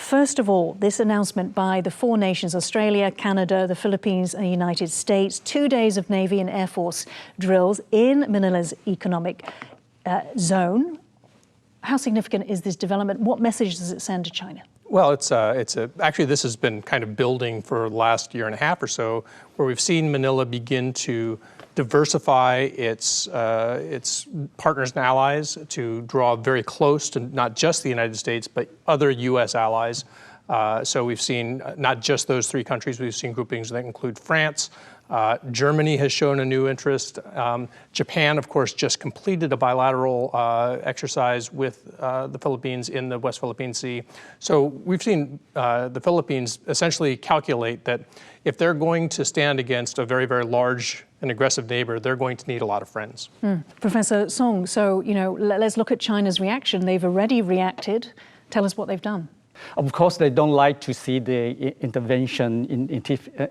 first of all, this announcement by the four nations, Australia, Canada, the Philippines and the United States, 2 days of Navy and Air Force drills in Manila's economic zone. How significant is this development? What message does it send to China? Well, actually this has been kind of building for the last year and a half or so, where we've seen Manila begin to diversify its partners and allies to draw very close to not just the United States, but other U.S. allies. So we've seen not just those three countries, we've seen groupings that include France. Germany has shown a new interest. Japan, of course, just completed a bilateral exercise with the Philippines in the West Philippine Sea. So we've seen the Philippines essentially calculate that if they're going to stand against a very, very large and aggressive neighbor, they're going to need a lot of friends. Professor Song, so, let's look at China's reaction. They've already reacted. Tell us what they've done. Of course, they don't like to see the intervention,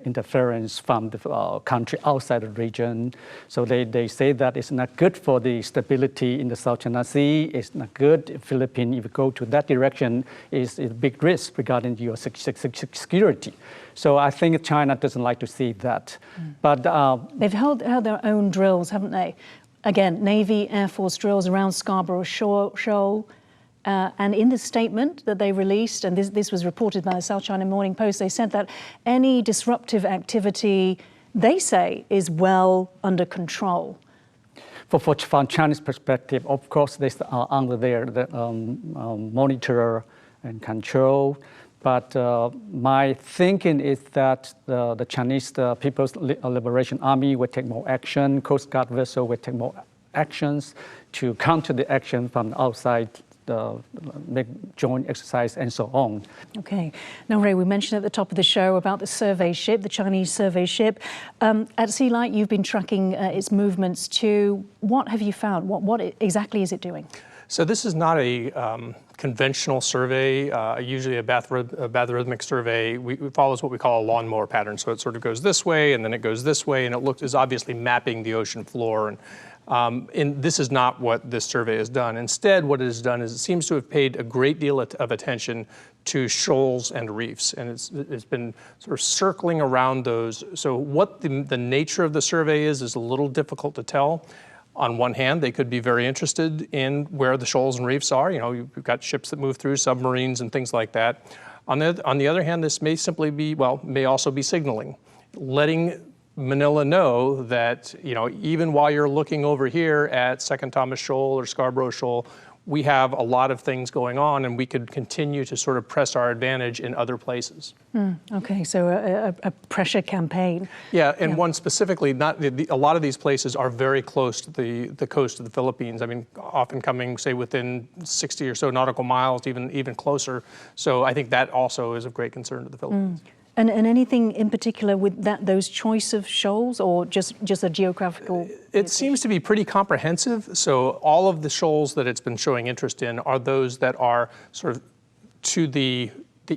interference from the country outside the region. So they say that it's not good for the stability in the South China Sea. It's not good. Philippines, if you go to that direction, is a big risk regarding your security. So I think China doesn't like to see that. But they've held their own drills, haven't they? Again, Navy, Air Force drills around Scarborough Shoal. And in the statement that they released, and this was reported by the South China Morning Post, they said that any disruptive activity, they say, is well under control. From Chinese perspective, of course, they are under their monitor and control. But my thinking is that the Chinese People's Liberation Army will take more action, Coast Guard vessel will take more actions to counter the action from the outside, make joint exercise and so on. Okay. Now, Ray, we mentioned at the top of the show about the survey ship, the Chinese survey ship. At Sea Light, you've been tracking its movements too. What have you found? What exactly is it doing? So this is not a conventional survey, usually a bathyrismic survey. It follows what we call a lawnmower pattern. So it sort of goes this way, and then it goes this way, and it is obviously mapping the ocean floor. And this is not what this survey has done. Instead, what it has done is it seems to have paid a great deal of attention to shoals and reefs, and it's been sort of circling around those. So what the nature of the survey is a little difficult to tell. On one hand, they could be very interested in where the shoals and reefs are. You've got ships that move through, submarines and things like that. On the other hand, this may simply be, may also be signaling, letting Manila know that, even while you're looking over here at Second Thomas Shoal or Scarborough Shoal, we have a lot of things going on and we could continue to sort of press our advantage in other places. Okay, so a pressure campaign. Yeah, and one specifically, a lot of these places are very close to the coast of the Philippines. I mean, often coming, say, within 60 or so nautical miles, even closer. So I think that also is of great concern to the Philippines. And anything in particular with those choice of shoals, or just a geographical? It seems to be pretty comprehensive. So all of the shoals that it's been showing interest in are those that are sort of to the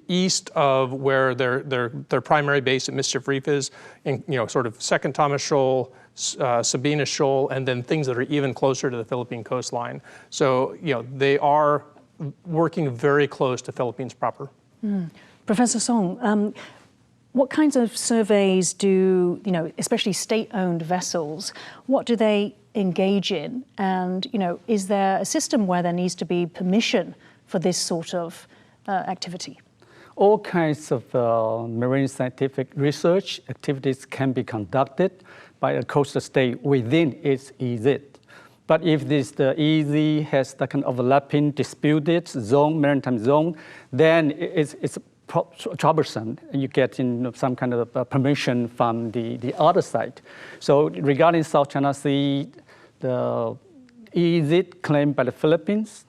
east of where their primary base at Mischief Reef is, in, sort of Second Thomas Shoal, Sabina Shoal, and then things that are even closer to the Philippine coastline. So they are working very close to Philippines proper. Professor Song. What kinds of surveys do, especially state-owned vessels, what do they engage in? And, is there a system where there needs to be permission for this sort of activity? All kinds of marine scientific research activities can be conducted by a coastal state within its EEZ. But if the EEZ has that kind of overlapping disputed zone, maritime zone, then it's troublesome, and you get some kind of permission from the other side. So regarding South China Sea, the EEZ claimed by the Philippines,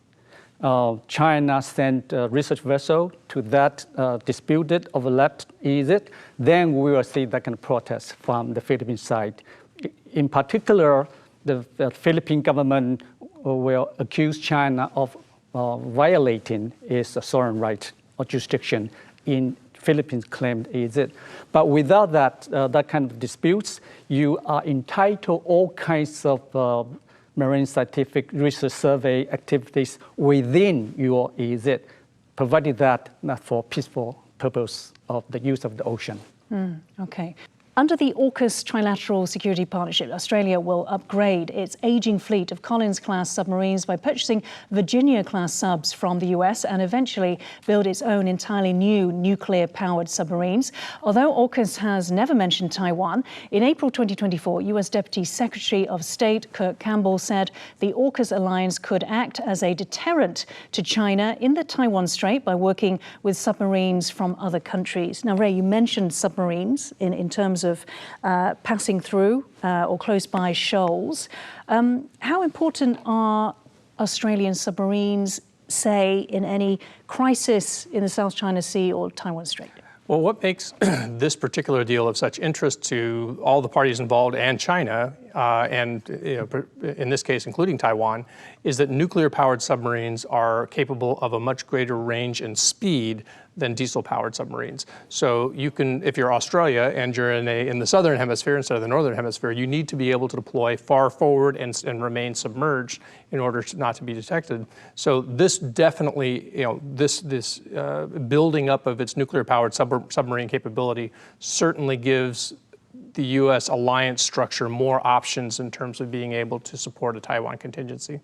China sent a research vessel to that disputed, overlapped EEZ, then we will see that kind of protest from the Philippine side. In particular, the Philippine government will accuse China of violating its sovereign right or jurisdiction in Philippines claimed EEZ. But without that kind of disputes, you are entitled all kinds of marine scientific research survey activities within your EEZ, provided that for peaceful purpose of the use of the ocean. Okay. Under the AUKUS trilateral security partnership, Australia will upgrade its aging fleet of Collins-class submarines by purchasing Virginia-class subs from the US and eventually build its own entirely new nuclear-powered submarines. Although AUKUS has never mentioned Taiwan, in April 2024, US Deputy Secretary of State Kirk Campbell said the AUKUS alliance could act as a deterrent to China in the Taiwan Strait by working with submarines from other countries. Now, Ray, you mentioned submarines in terms of passing through or close by shoals. How important are Australian submarines, say, in any crisis in the South China Sea or Taiwan Strait? Well, what makes this particular deal of such interest to all the parties involved and China, and in this case, including Taiwan, is that nuclear-powered submarines are capable of a much greater range and speed than diesel-powered submarines. So you can, if you're Australia and you're in the southern hemisphere instead of the northern hemisphere, you need to be able to deploy far forward and remain submerged in order not to be detected. So this definitely, this building up of its nuclear-powered submarine capability certainly gives the U.S. alliance structure more options in terms of being able to support a Taiwan contingency.